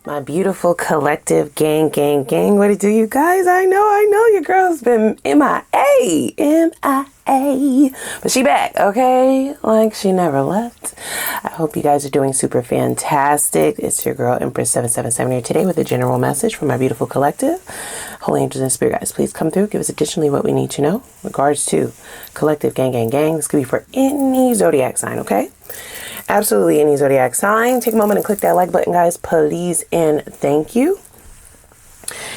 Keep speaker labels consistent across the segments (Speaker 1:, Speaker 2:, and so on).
Speaker 1: My beautiful collective gang. What it do, you guys? I know your girl's been MIA. But she back, okay? Like she never left. I hope you guys are doing super fantastic. It's your girl Empress 777 here today with a general message from my beautiful collective. Holy angels and spirit guides, please come through. Give us additionally what we need to know. Regards to collective gang. This could be for any zodiac sign, okay? Absolutely any zodiac sign. Take a moment and click that like button, guys, please and thank you.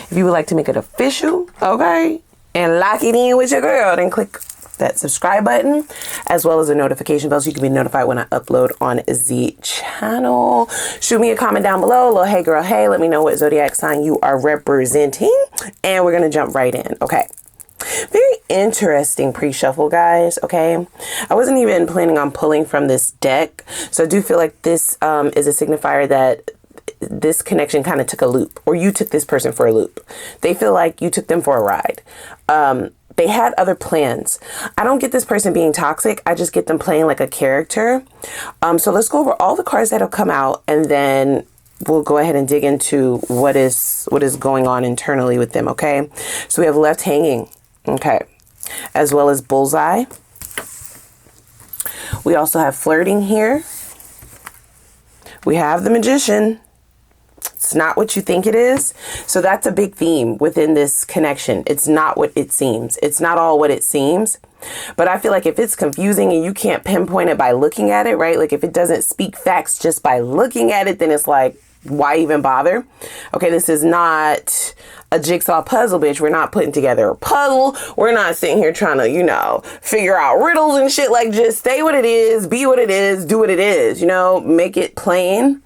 Speaker 1: If you would like to make it official, okay, and lock it in with your girl, then click that subscribe button as well as the notification bell so you can be notified when I upload on the channel. Shoot me a comment down below, a little hey girl, hey, let me know what zodiac sign you are representing, and we're gonna jump right in. Okay, very interesting pre-shuffle, guys. Okay, I wasn't even planning on pulling from this deck, so I do feel like this is a signifier that this connection kind of took a loop, or you took this person for a loop. They feel like you took them for a ride. They had other plans. I don't get this person being toxic. I just get them playing like a character. So let's go over all the cards that have come out, and then we'll go ahead and dig into what is going on internally with them. Okay. So we have left hanging. Okay. As well as bullseye. We also have flirting here. We have the magician. It's not what you think it is. So that's a big theme within this connection. It's not what it seems. It's not all what it seems. But I feel like if it's confusing and you can't pinpoint it by looking at it, right? Like if it doesn't speak facts just by looking at it, then it's like, why even bother? Okay, this is not a jigsaw puzzle, bitch. We're not putting together a puzzle. We're not sitting here trying to, you know, figure out riddles and shit. Like, just stay what it is, be what it is, do what it is, you know, make it plain.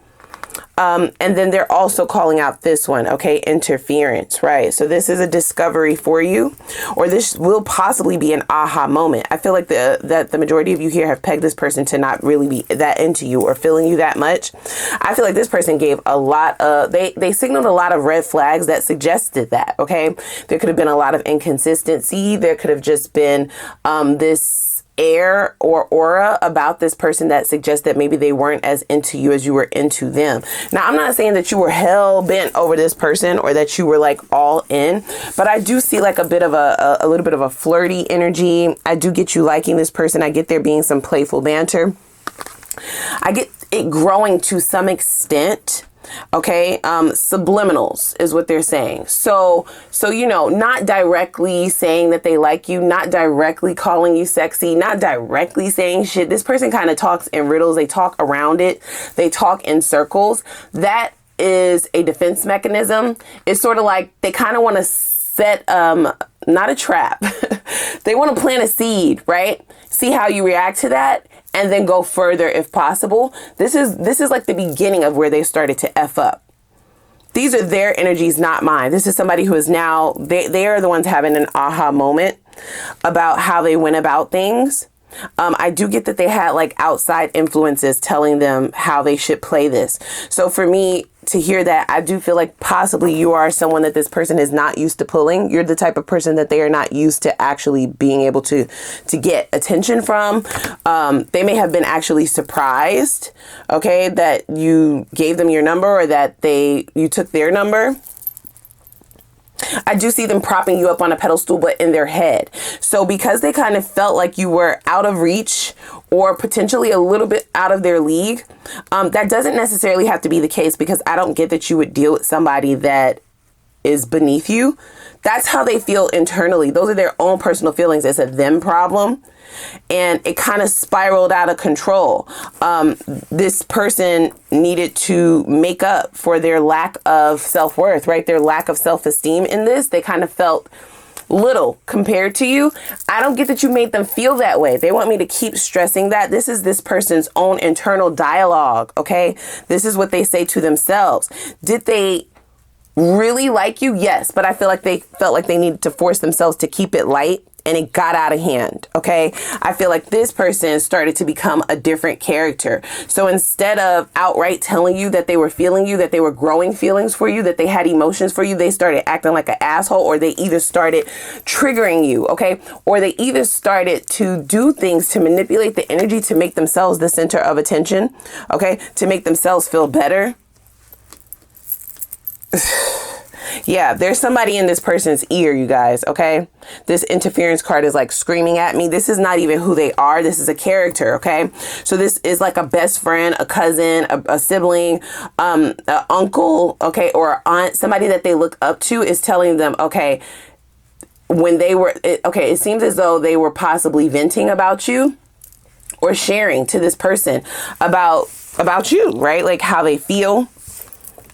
Speaker 1: And then they're also calling out this one, okay, interference, right? So this is a discovery for you, or this will possibly be an aha moment. I feel like that the majority of you here have pegged this person to not really be that into you or feeling you that much. I feel like this person gave a lot of, they signaled a lot of red flags that suggested that, okay? There could have been a lot of inconsistency. There could have just been this air or aura about this person that suggests that maybe they weren't as into you as you were into them. Now, I'm not saying that you were hell bent over this person or that you were like all in, but I do see like a bit of a little bit of a flirty energy. I do get you liking this person. I get there being some playful banter. I get it growing to some extent. Okay, subliminals is what they're saying. So, you know, not directly saying that they like you, not directly calling you sexy, not directly saying shit. This person kind of talks in riddles. They talk around it. They talk in circles. That is a defense mechanism. It's sort of like they kind of want to set, not a trap. They want to plant a seed, right? See how you react to that, and then go further if possible. This is like the beginning of where they started to F up. These are their energies, not mine. This is somebody who is now, they are the ones having an aha moment about how they went about things. I do get that they had like outside influences telling them how they should play this. So for me to hear that, I do feel like possibly you are someone that this person is not used to pulling. You're the type of person that they are not used to actually being able to get attention from. They may have been actually surprised, okay, that you gave them your number or that you took their number. I do see them propping you up on a pedestal, but in their head. So because they kind of felt like you were out of reach or potentially a little bit out of their league, that doesn't necessarily have to be the case, because I don't get that you would deal with somebody that is beneath you. That's how they feel internally. Those are their own personal feelings. It's a them problem. And it kind of spiraled out of control. This person needed to make up for their lack of self-worth, right? Their lack of self-esteem in this. They kind of felt little compared to you. I don't get that you made them feel that way. They want me to keep stressing that. This is this person's own internal dialogue, okay? This is what they say to themselves. Did they really like you? Yes, but I feel like they felt like they needed to force themselves to keep it light, and it got out of hand. Okay. I feel like this person started to become a different character. So instead of outright telling you that they were feeling you, that they were growing feelings for you, that they had emotions for you, they started acting like an asshole, or they either started triggering you. Okay. Or they either started to do things to manipulate the energy to make themselves the center of attention. Okay. To make themselves feel better. Yeah, there's somebody in this person's ear, you guys, okay? This interference card is like screaming at me. This is not even who they are. This is a character, okay? So this is like a best friend, a cousin, a sibling, an uncle, okay, or an aunt. Somebody that they look up to is telling them, okay, when they were, okay, it seems as though they were possibly venting about you or sharing to this person about you, right? Like how they feel.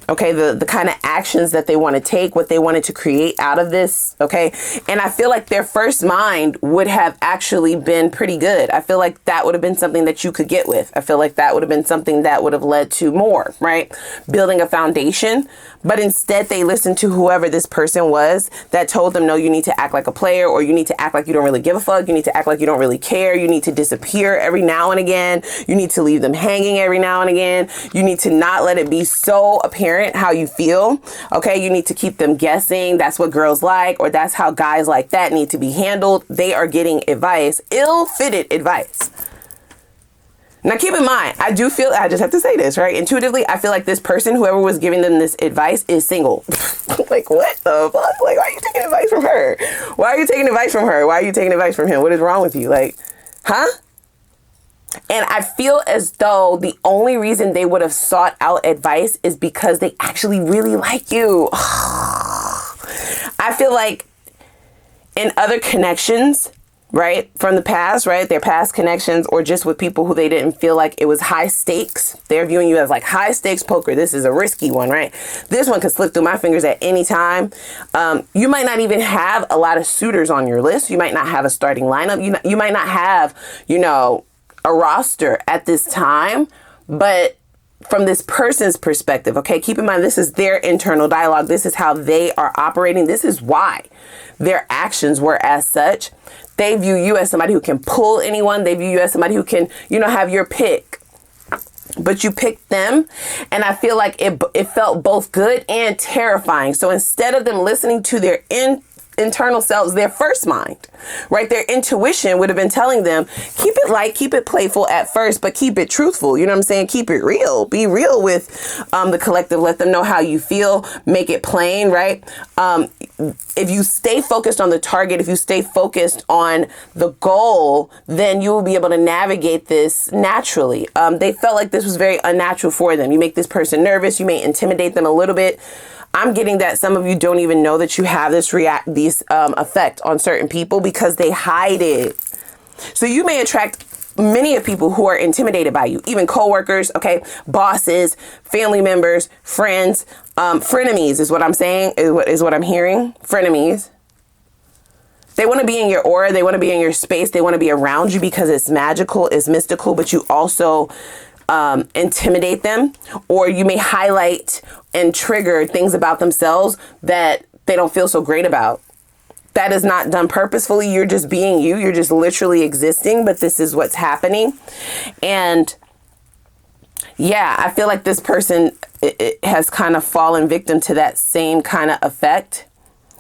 Speaker 1: Okay, the kind of actions that they want to take, what they wanted to create out of this, okay? And I feel like their first mind would have actually been pretty good. I feel like that would have been something that you could get with. I feel like that would have been something that would have led to more, right? Building a foundation. But instead, they listened to whoever this person was that told them, no, you need to act like a player, or you need to act like you don't really give a fuck. You need to act like you don't really care. You need to disappear every now and again. You need to leave them hanging every now and again. You need to not let it be so apparent how you feel. Okay, you need to keep them guessing. That's what girls like, or that's how guys like that need to be handled. They are getting advice, ill-fitted advice. Now, keep in mind, I do feel, I just have to say this, right? Intuitively, I feel like this person, whoever was giving them this advice, is single. Like, what the fuck? Like, why are you taking advice from her? Why are you taking advice from her? Why are you taking advice from him? What is wrong with you? Like, huh? And I feel as though the only reason they would have sought out advice is because they actually really like you. I feel like in other connections, right, from the past, right, their past connections, or just with people who they didn't feel like it was high stakes, they're viewing you as like high stakes poker. This is a risky one, right? This one could slip through my fingers at any time. You might not even have a lot of suitors on your list. You might not have a starting lineup. You might not have, you know, a roster at this time, but from this person's perspective, okay, keep in mind, this is their internal dialogue. This is how they are operating. This is why their actions were as such. They view you as somebody who can pull anyone. They view you as somebody who can, you know, have your pick. But you picked them, and I feel like it felt both good and terrifying. So instead of them listening to their internal selves, their first mind, right, their intuition would have been telling them, keep it light, keep it playful at first, but keep it truthful. You know what I'm saying? Keep it real. Be real with the collective. Let them know how you feel. Make it plain, right? If you stay focused on the target, if you stay focused on the goal, then you will be able to navigate this naturally. They felt like this was very unnatural for them. You make this person nervous. You may intimidate them a little bit. I'm getting that some of you don't even know that you have this effect on certain people because they hide it. So you may attract many of people who are intimidated by you, even coworkers, okay, bosses, family members, friends, frenemies is what I'm saying, is what I'm hearing. Frenemies. They want to be in your aura. They want to be in your space. They want to be around you because it's magical, it's mystical, but you also intimidate them, or you may highlight and trigger things about themselves that they don't feel so great about. That is not done purposefully. You're just being you. You're just literally existing, but this is what's happening. And yeah, I feel like this person it has kind of fallen victim to that same kind of effect.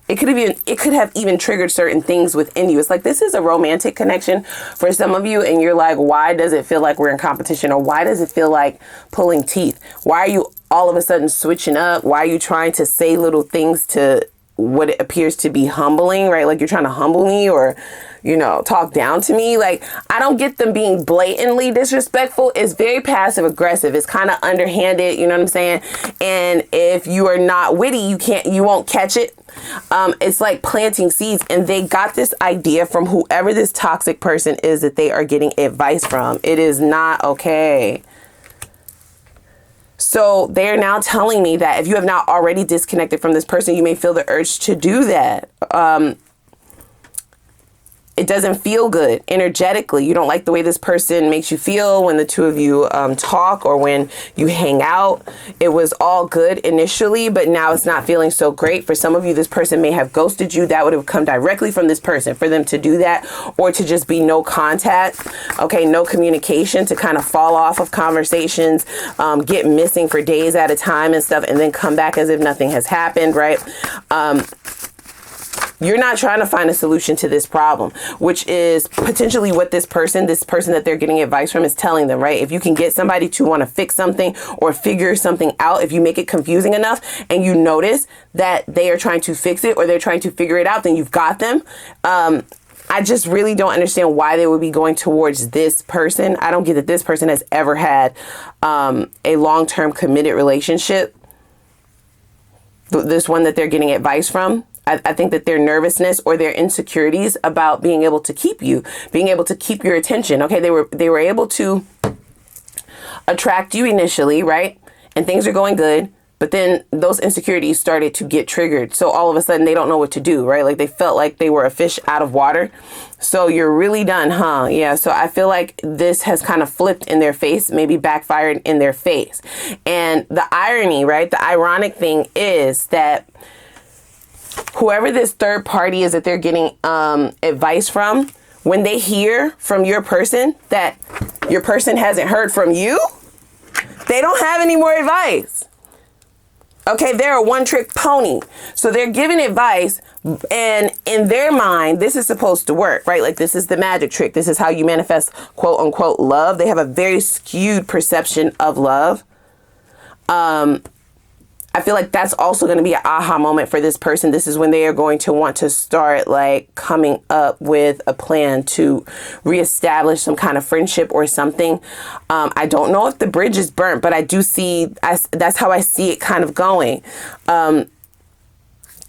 Speaker 1: It could have even triggered certain things within you. It's like, this is a romantic connection for some of you. And you're like, why does it feel like we're in competition? Or why does it feel like pulling teeth? Why are you all of a sudden switching up? Why are you trying to say little things to what it appears to be humbling, right? Like you're trying to humble me or, you know, talk down to me. Like, I don't get them being blatantly disrespectful. It's very passive aggressive. It's kind of underhanded. You know what I'm saying? And if you are not witty, you won't catch it. It's like planting seeds, and they got this idea from whoever this toxic person is that they are getting advice from. It is not okay. So they're now telling me that if you have not already disconnected from this person, you may feel the urge to do that. It doesn't feel good energetically. You don't like the way this person makes you feel when the two of you talk or when you hang out. It was all good initially, but now it's not feeling so great. For some of you, this person may have ghosted you. That would have come directly from this person for them to do that, or to just be no contact. Okay, no communication, to kind of fall off of conversations, get missing for days at a time and stuff, and then come back as if nothing has happened, right? You're not trying to find a solution to this problem, which is potentially what this person that they're getting advice from is telling them, right? If you can get somebody to want to fix something or figure something out, if you make it confusing enough and you notice that they are trying to fix it or they're trying to figure it out, then you've got them. I just really don't understand why they would be going towards this person. I don't get that this person has ever had a long-term committed relationship. This one that they're getting advice from. I think that their nervousness or their insecurities about being able to keep you, being able to keep your attention. Okay, they were able to attract you initially, right? And things are going good. But then those insecurities started to get triggered. So all of a sudden they don't know what to do, right? Like they felt like they were a fish out of water. So you're really done, huh? Yeah. So I feel like this has kind of flipped in their face, maybe backfired in their face. And the irony, right? The ironic thing is that whoever this third party is that they're getting advice from, when they hear from your person that your person hasn't heard from you, they don't have any more advice. Okay, they're a one-trick pony. So they're giving advice, and in their mind, this is supposed to work, right? Like this is the magic trick. This is how you manifest quote unquote love. They have a very skewed perception of love. I feel like that's also going to be an aha moment for this person. This is when they are going to want to start like coming up with a plan to reestablish some kind of friendship or something. I don't know if the bridge is burnt, but I do see, that's how I see it kind of going.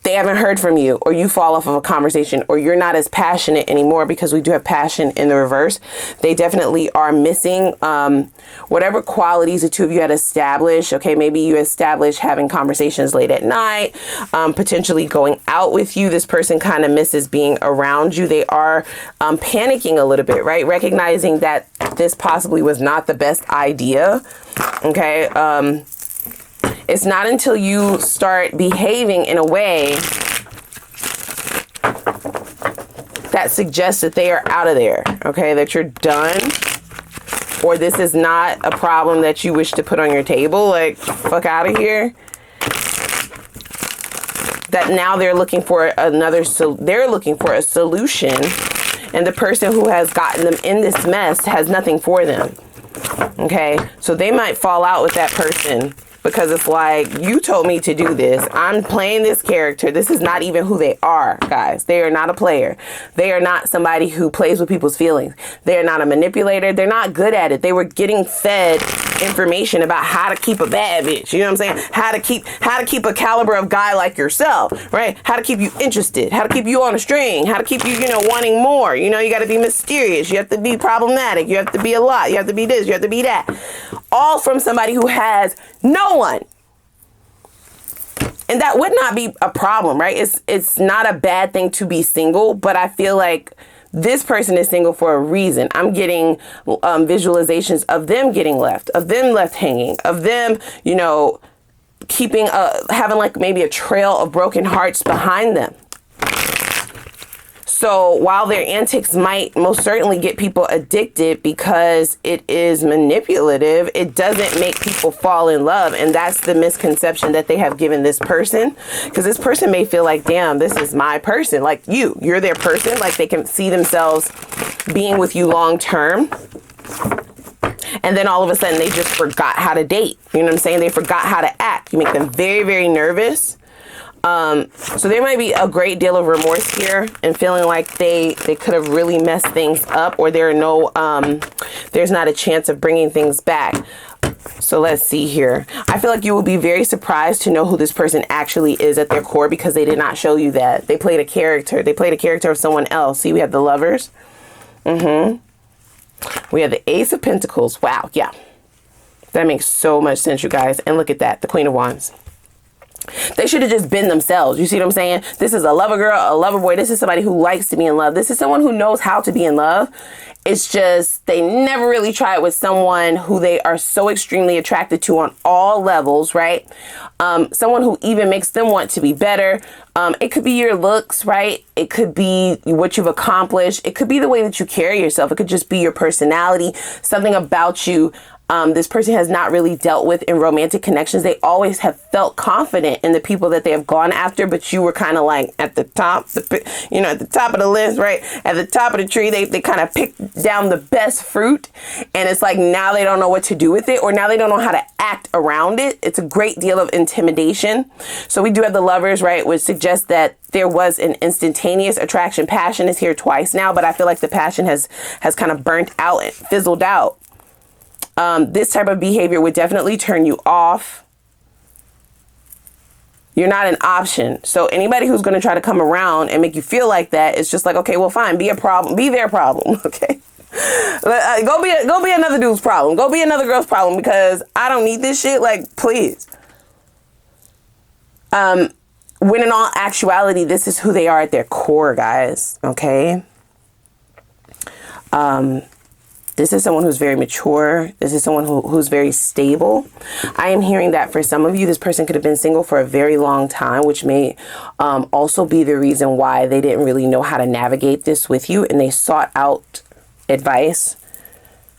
Speaker 1: They haven't heard from you, or you fall off of a conversation, or you're not as passionate anymore, because we do have passion in the reverse. They definitely are missing whatever qualities the two of you had established. Okay, maybe you established having conversations late at night, potentially going out with you. This person kind of misses being around you. They are panicking a little bit, right? Recognizing that this possibly was not the best idea. Okay. It's not until you start behaving in a way that suggests that they are out of there, okay, that you're done, or this is not a problem that you wish to put on your table, like, fuck out of here, that now they're looking for they're looking for a solution, and the person who has gotten them in this mess has nothing for them, okay? So they might fall out with that person, because it's like, you told me to do this. I'm playing this character. This is not even who they are, guys. They are not a player. They are not somebody who plays with people's feelings. They are not a manipulator. They're not good at it. They were getting fed information about how to keep a bad bitch. You know what I'm saying? How to keep a caliber of guy like yourself, right? How to keep you interested. How to keep you on a string. How to keep you, wanting more. You got to be mysterious. You have to be problematic. You have to be a lot. You have to be this. You have to be that. All from somebody who has no one. And that would not be a problem, right? It's not a bad thing to be single, but I feel like this person is single for a reason. I'm getting visualizations of them getting left, of them left hanging, of them, keeping having like maybe a trail of broken hearts behind them. So while their antics might most certainly get people addicted because it is manipulative, it doesn't make people fall in love. And that's the misconception that they have given this person. Because this person may feel like, damn, this is my person. Like you're their person. Like they can see themselves being with you long term. And then all of a sudden they just forgot how to date. You know what I'm saying? They forgot how to act. You make them very, very nervous. So there might be a great deal of remorse here and feeling like they could have really messed things up, or there's not a chance of bringing things back. So let's see here. I feel like you will be very surprised to know who this person actually is at their core, because they did not show you that. They played a character. They played a character of someone else. See, we have the Lovers. We have the Ace of Pentacles. Wow. Yeah. That makes so much sense, you guys. And look at that. The Queen of Wands. They should have just been themselves. You see what I'm saying? This is a lover girl, a lover boy. This is somebody who likes to be in love. This is someone who knows how to be in love. It's just they never really try it with someone who they are so extremely attracted to on all levels, right? Someone who even makes them want to be better. It could be your looks, right? It could be what you've accomplished. It could be the way that you carry yourself. It could just be your personality, something about you this person has not really dealt with in romantic connections. They always have felt confident in the people that they have gone after, but you were kind of like at the top, you know, at the top of the list, right? At the top of the tree, they kind of picked down the best fruit, and it's like now they don't know what to do with it, or now they don't know how to act around it. It's a great deal of intimidation. So we do have the Lovers, right, which suggests that there was an instantaneous attraction. Passion is here twice now, but I feel like the passion has kind of burnt out and fizzled out. This type of behavior would definitely turn you off. You're not an option. So anybody who's going to try to come around and make you feel like that, it's just like, okay, well, fine, be a problem, be their problem. Okay. Go be another dude's problem. Go be another girl's problem, because I don't need this shit. Like, please. When in all actuality, this is who they are at their core, guys. Okay. This is someone who's very mature. This is someone who's very stable. I am hearing that for some of you, this person could have been single for a very long time, which may also be the reason why they didn't really know how to navigate this with you, and they sought out advice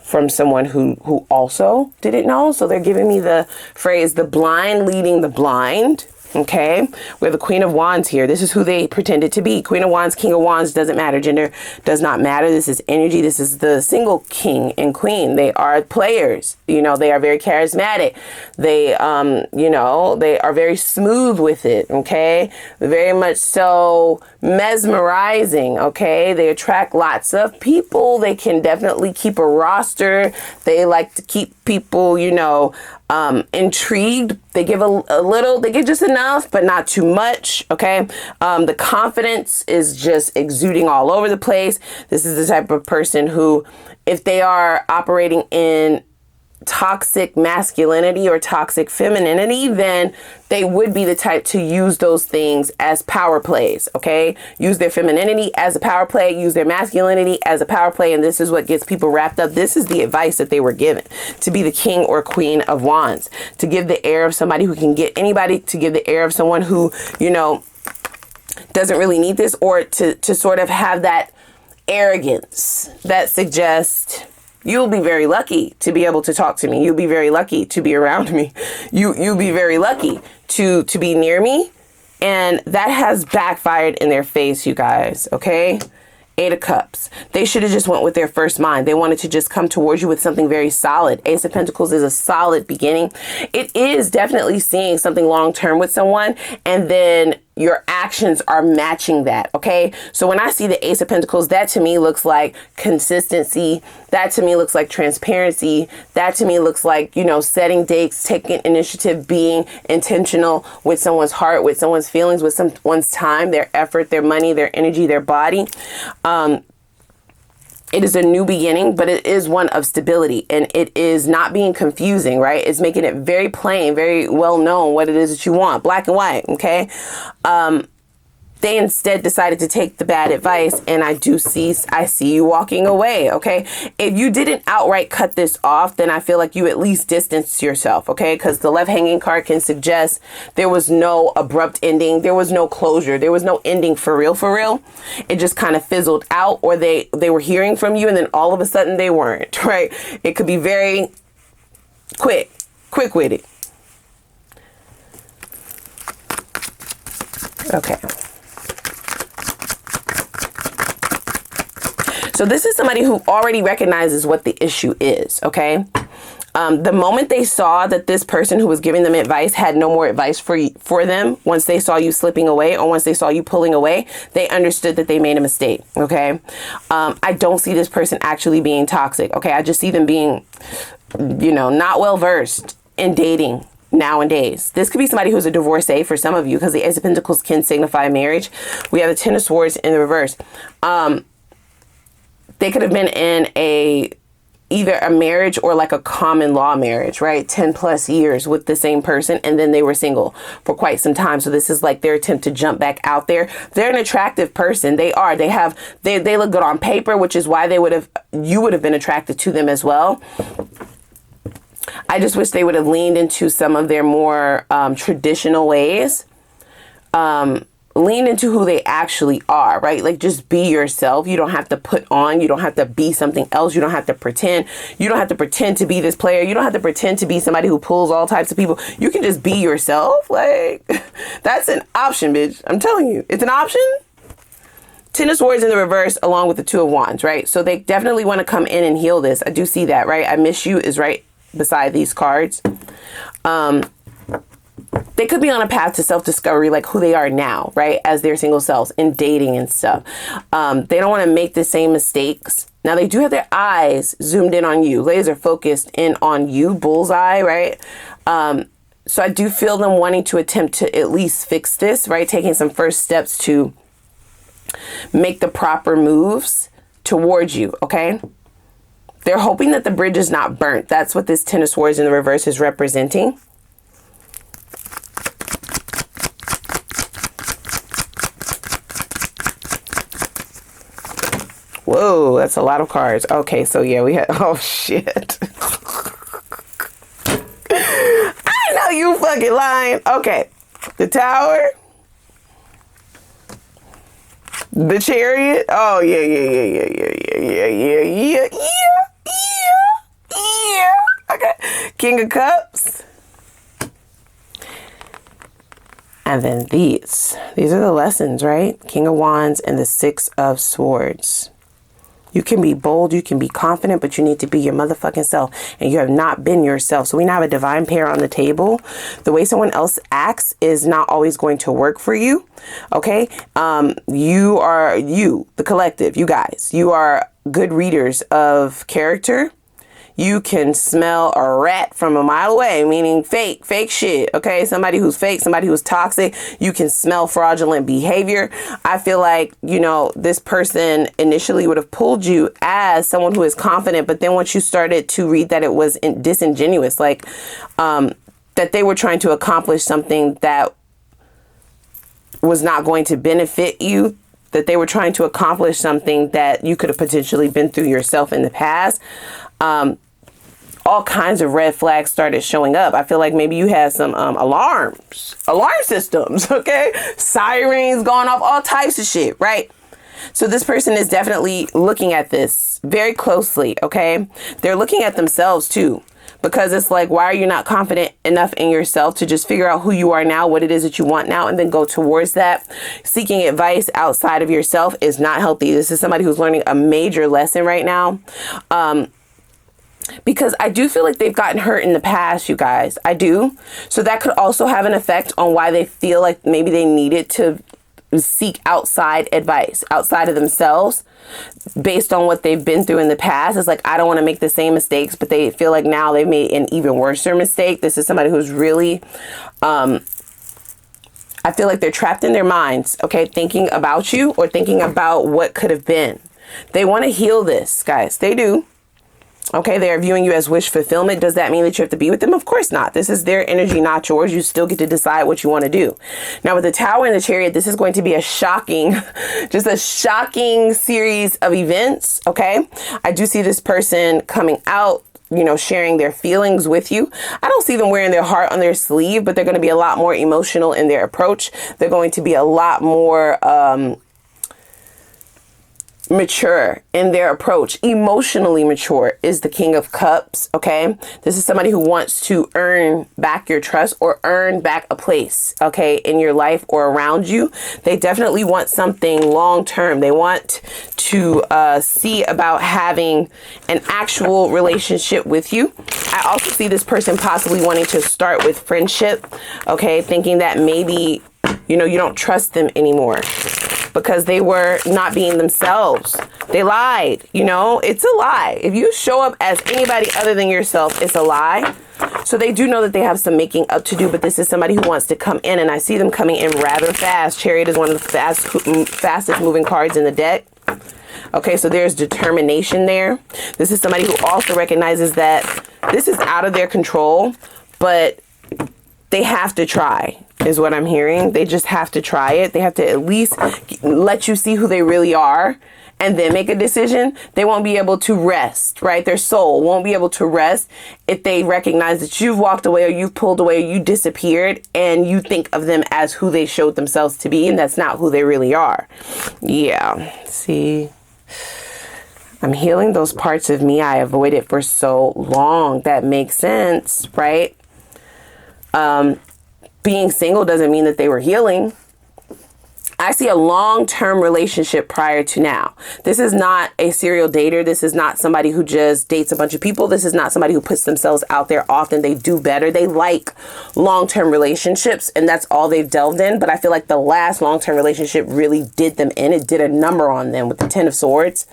Speaker 1: from someone who also didn't know. So they're giving me the phrase, the blind leading the blind. Okay, we're the Queen of Wands here. This is who they pretended to be. Queen of Wands, King of Wands, doesn't matter. Gender does not matter. This is energy. This is the single king and queen. They are players. You know, they are very charismatic. They, you know, they are very smooth with it. Okay, very much so mesmerizing. Okay, they attract lots of people. They can definitely keep a roster. They like to keep people, you know, intrigued. They give a little, they give just enough, but not too much. Okay. The confidence is just exuding all over the place. This is the type of person who, if they are operating in toxic masculinity or toxic femininity, then they would be the type to use those things as power plays. Okay. Use their femininity as a power play, use their masculinity as a power play. And this is what gets people wrapped up. This is the advice that they were given, to be the King or Queen of Wands, to give the air of somebody who can get anybody, to give the air of someone who, you know, doesn't really need this, or to sort of have that arrogance that suggests, you'll be very lucky to be able to talk to me. You'll be very lucky to be around me. You'll be very lucky to be near me. And that has backfired in their face, you guys. Okay. 8 of Cups. They should have just went with their first mind. They wanted to just come towards you with something very solid. Ace of Pentacles is a solid beginning. It is definitely seeing something long-term with someone, and then your actions are matching that. Okay. So when I see the Ace of Pentacles, that to me looks like consistency. That to me looks like transparency. That to me looks like, you know, setting dates, taking initiative, being intentional with someone's heart, with someone's feelings, with someone's time, their effort, their money, their energy, their body. It is a new beginning, but it is one of stability, and it is not being confusing, right? It's making it very plain, very well known what it is that you want, black and white. Okay. They instead decided to take the bad advice, and I see you walking away. Okay. If you didn't outright cut this off, then I feel like you at least distanced yourself. Okay. Because the left hanging card can suggest there was no abrupt ending. There was no closure. There was no ending for real, for real. It just kind of fizzled out, or they were hearing from you, and then all of a sudden they weren't, right? It could be very quick with it. Okay. So this is somebody who already recognizes what the issue is, okay? The moment they saw that this person who was giving them advice had no more advice for them, once they saw you slipping away, or once they saw you pulling away, they understood that they made a mistake, okay? I don't see this person actually being toxic, okay? I just see them being, you know, not well versed in dating nowadays. This could be somebody who's a divorcee for some of you, because the Ace of Pentacles can signify marriage. We have the Ten of Swords in the reverse. They could have been in either a marriage or like a common law marriage, right? 10 plus years with the same person, and then they were single for quite some time. So this is like their attempt to jump back out there. They're an attractive person. They look good on paper, which is why you would have been attracted to them as well. I just wish they would have leaned into some of their more traditional ways. lean into who they actually are, right? Like, just be yourself. You don't have to put on, you don't have to be something else. You don't have to pretend. You don't have to pretend to be this player. You don't have to pretend to be somebody who pulls all types of people. You can just be yourself. Like, that's an option, bitch. I'm telling you, it's an option. Ten of Swords in the reverse along with the Two of Wands, right? So they definitely want to come in and heal this. I do see that, right? I miss you is right beside these cards. They could be on a path to self-discovery, like who they are now, right? As their single selves in dating and stuff. They don't want to make the same mistakes. Now, they do have their eyes zoomed in on you, laser focused in on you, bullseye, right? So I do feel them wanting to attempt to at least fix this, right? Taking some first steps to make the proper moves towards you, okay? They're hoping that the bridge is not burnt. That's what this Ten of Swords in the reverse is representing. Whoa, that's a lot of cards. Okay, so yeah, we had, oh shit. I know you fucking lying. Okay, the Tower. The Chariot. Oh, yeah. Okay, King of Cups. And then these are the lessons, right? King of Wands and the Six of Swords. You can be bold, you can be confident, but you need to be your motherfucking self. And you have not been yourself. So we now have a divine pair on the table. The way someone else acts is not always going to work for you. Okay? You are the collective, you guys. You are good readers of character. You can smell a rat from a mile away, meaning fake shit. Okay, somebody who's fake, somebody who's toxic. You can smell fraudulent behavior. I feel like, you know, this person initially would have pulled you as someone who is confident, but then once you started to read that it was disingenuous, like that they were trying to accomplish something that was not going to benefit you, that they were trying to accomplish something that you could have potentially been through yourself in the past. All kinds of red flags started showing up. I feel like maybe you had some alarm systems, okay? Sirens going off, all types of shit, right? So this person is definitely looking at this very closely, okay? They're looking at themselves too, because it's like, why are you not confident enough in yourself to just figure out who you are now, what it is that you want now, and then go towards that? Seeking advice outside of yourself is not healthy. This is somebody who's learning a major lesson right now. Because I do feel like they've gotten hurt in the past, you guys. I do. So that could also have an effect on why they feel like maybe they needed to seek outside advice, outside of themselves, based on what they've been through in the past. It's like, I don't want to make the same mistakes, but they feel like now they've made an even worse mistake. This is somebody who's really, I feel like they're trapped in their minds, okay, thinking about you or thinking about what could have been. They want to heal this, guys. They do. Okay, they are viewing you as wish fulfillment. Does that mean that you have to be with them? Of course not. This is their energy, not yours. You still get to decide what you want to do. Now, with the Tower and the Chariot, this is going to be a shocking, just a shocking series of events. Okay, I do see this person coming out, you know, sharing their feelings with you. I don't see them wearing their heart on their sleeve, but they're going to be a lot more emotional in their approach. They're going to be a lot more, mature in their approach. Emotionally mature is the King of Cups. Okay, this is somebody who wants to earn back your trust or earn back a place, okay, in your life or around you. They definitely want something long term. They want to see about having an actual relationship with you. I also see this person possibly wanting to start with friendship, okay, thinking that maybe, you know, you don't trust them anymore because they were not being themselves. They lied, you know, it's a lie. If you show up as anybody other than yourself, it's a lie. So they do know that they have some making up to do, but this is somebody who wants to come in, and I see them coming in rather fast. Chariot is one of the fastest moving cards in the deck. Okay, so there's determination there. This is somebody who also recognizes that this is out of their control, but they have to try. is what I'm hearing. They just have to try it. They have to at least let you see who they really are and then make a decision. They won't be able to rest, right? Their soul won't be able to rest if they recognize that you've walked away or you've pulled away or you disappeared and you think of them as who they showed themselves to be, and that's not who they really are. Yeah, see, I'm healing those parts of me I avoided for so long. That makes sense, right? Being single doesn't mean that they were healing. I see a long-term relationship prior to now. This is not a serial dater. This is not somebody who just dates a bunch of people. This is not somebody who puts themselves out there often. They do better. They like long-term relationships, and that's all they've delved in. But I feel like the last long-term relationship really did them in. It did a number on them with the Ten of Swords.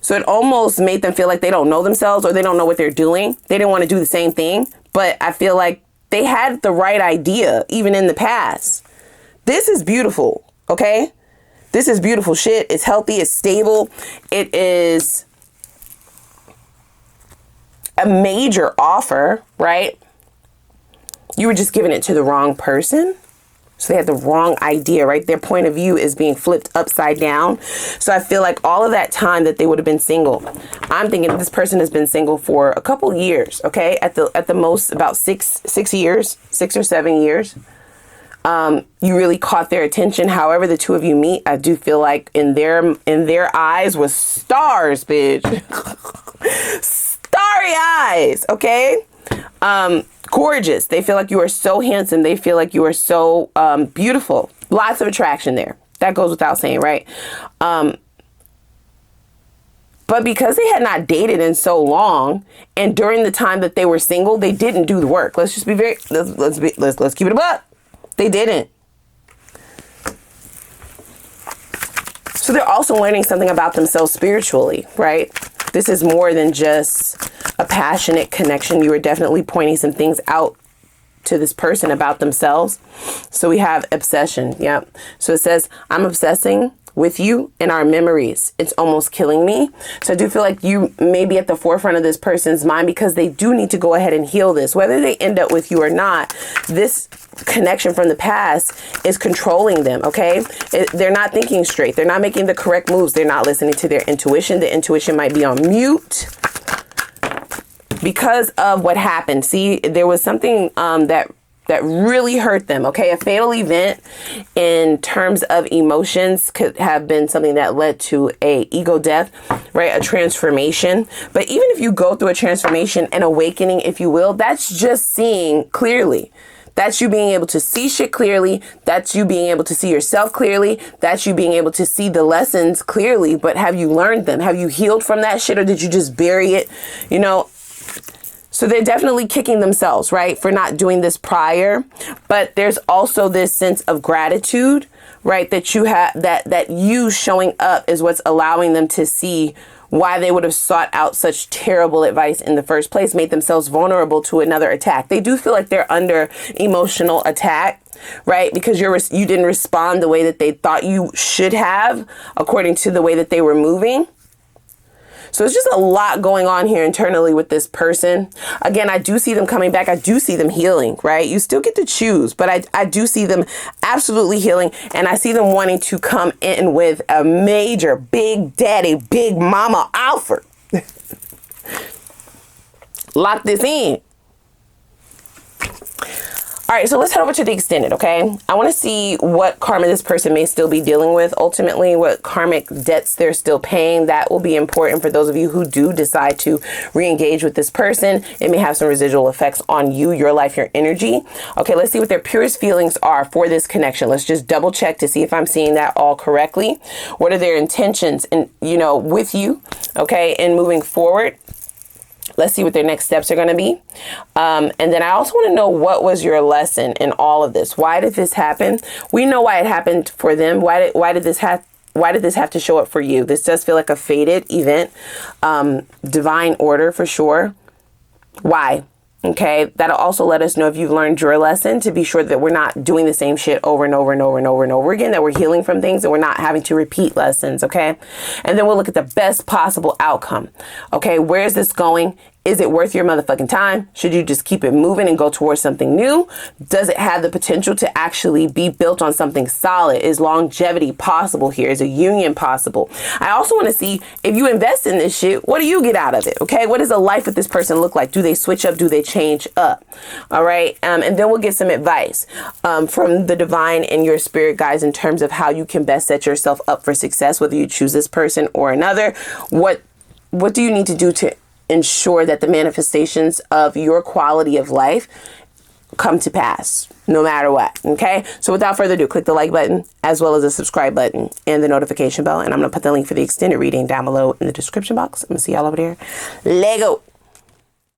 Speaker 1: So it almost made them feel like they don't know themselves or they don't know what they're doing. They didn't want to do the same thing. But I feel like they had the right idea even in the past. This is beautiful, okay? This is beautiful shit. It's healthy. It's stable. It is a major offer, right? You were just giving it to the wrong person. So they had the wrong idea, right? Their point of view is being flipped upside down. So I feel like all of that time that they would have been single, I'm thinking this person has been single for a couple years, okay? At the most about 6 years, 6 or 7 years. You really caught their attention. However, the two of you meet, I do feel like in their eyes was stars, bitch. Starry eyes, okay? Gorgeous. They feel like you are so handsome. They feel like you are so beautiful. Lots of attraction there. That goes without saying, right? But because they had not dated in so long, and during the time that they were single, they didn't do the work. Let's just be very let's keep it a buck. They didn't. So they're also learning something about themselves spiritually, right? This is more than just a passionate connection. You are definitely pointing some things out to this person about themselves. So we have obsession. Yep. So it says, I'm obsessing with you and our memories. It's almost killing me. So I do feel like you may be at the forefront of this person's mind because they do need to go ahead and heal this. Whether they end up with you or not, this connection from the past is controlling them, okay? They're not thinking straight. They're not making the correct moves. They're not listening to their intuition. The intuition might be on mute because of what happened. See, there was something that really hurt them, okay? A fatal event in terms of emotions could have been something that led to a ego death, right? A transformation. But even if you go through a transformation, an awakening, if you will, that's just seeing clearly. That's you being able to see shit clearly. That's you being able to see yourself clearly. That's you being able to see the lessons clearly. But have you learned them? Have you healed from that shit, or did you just bury it? You know, so they're definitely kicking themselves, right, for not doing this prior. But there's also this sense of gratitude, right, that you have, that you showing up is what's allowing them to see why they would have sought out such terrible advice in the first place, made themselves vulnerable to another attack. They do feel like they're under emotional attack, right, because you didn't respond the way that they thought you should have, according to the way that they were moving. So it's just a lot going on here internally with this person. Again, I do see them coming back. I do see them healing, right? You still get to choose, but I do see them absolutely healing. And I see them wanting to come in with a major big daddy, big mama offer. Lock this in. All right, so let's head over to the extended, okay? I want to see what karma this person may still be dealing with. Ultimately, what karmic debts they're still paying. That will be important for those of you who do decide to re-engage with this person. It may have some residual effects on you, your life, your energy. Okay, let's see what their purest feelings are for this connection. Let's just double check to see if I'm seeing that all correctly. What are their intentions with you, okay, and moving forward? Let's see what their next steps are going to be. And then I also want to know, what was your lesson in all of this? Why did this happen? We know why it happened for them. Why did this have to show up for you? This does feel like a fated event. Divine order for sure. Why? Okay, that'll also let us know if you've learned your lesson, to be sure that we're not doing the same shit over and over and over and over and over again, that we're healing from things, that we're not having to repeat lessons, okay? And then we'll look at the best possible outcome, okay? Where is this going Is it worth your motherfucking time? Should you just keep it moving and go towards something new? Does it have the potential to actually be built on something solid? Is longevity possible here? Is a union possible? I also want to see, if you invest in this shit, what do you get out of it? Okay, what does a life with this person look like? Do they switch up? Do they change up? All right, and then we'll get some advice from the divine and your spirit guides in terms of how you can best set yourself up for success, whether you choose this person or another. What do you need to do to ensure that the manifestations of your quality of life come to pass no matter what? Okay, so without further ado, click the like button as well as the subscribe button and the notification bell, and I'm gonna put the link for the extended reading down below in the description box. I'm gonna see y'all over there. Lego.